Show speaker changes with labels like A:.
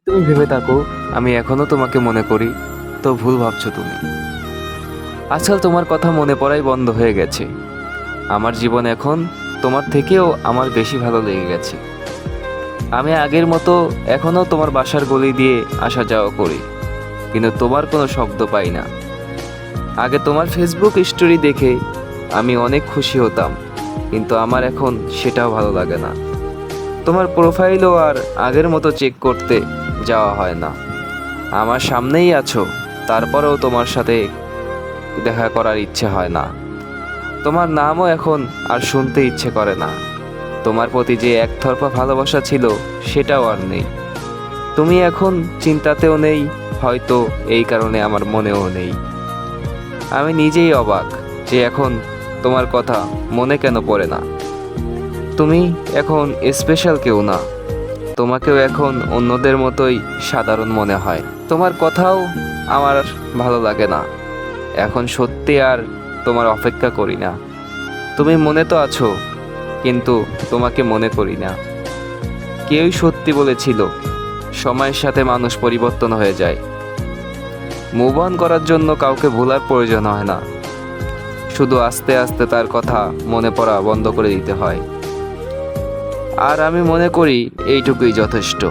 A: তুমি ভেবে থাকো আমি এখনো তোমাকে মনে করি, তো ভুল ভাবছো তুমি। আজকাল তোমার কথা মনে পড়াই বন্ধ হয়ে গেছে। আমার জীবন এখন তোমার থেকেও আমার বেশি ভালো লেগে গেছে। আমি আগের মতো এখনো তোমার বাসার গলি দিয়ে আসা যাওয়া করি, কিন্তু তোমার কোনো শব্দ পাই না। আগে তোমার ফেসবুক স্টোরি দেখে আমি অনেক খুশি হতাম, কিন্তু আমার এখন সেটাও ভালো লাগে না। তোমার প্রোফাইলও আর আগের মতো চেক করতে যাওয়া হয় না। আমার সামনেই আছো, তারপরেও তোমার সাথে দেখা করার ইচ্ছে হয় না। তোমার নামও এখন আর শুনতে ইচ্ছে করে না। তোমার প্রতি যে একতরফা ভালোবাসা ছিল সেটাও আর নেই। তুমি এখন চিন্তাতেও নেই, হয়তো এই কারণে আমার মনেও নেই। আমি নিজেই অবাক যে এখন তোমার কথা মনে কেন পড়ে না। তুমি এখন স্পেশাল কেউ না, তোমাকেও এখন অন্যদের মতোই সাধারণ মনে হয়। তোমার কথাও আমার ভালো লাগে না। এখন সত্যি আর তোমার অপেক্ষা করি না। তুমি মনে তো আছো, কিন্তু তোমাকে মনে করি না। কেউই সত্যি বলেছিল সময়ের সাথে মানুষ পরিবর্তন হয়ে যায়। মুভ অন করার জন্য কাউকে ভোলার প্রয়োজন হয় না, শুধু আস্তে আস্তে তার কথা মনে পড়া বন্ধ করে দিতে হয়। আর আমি মনে করি এইটুকুই যথেষ্ট।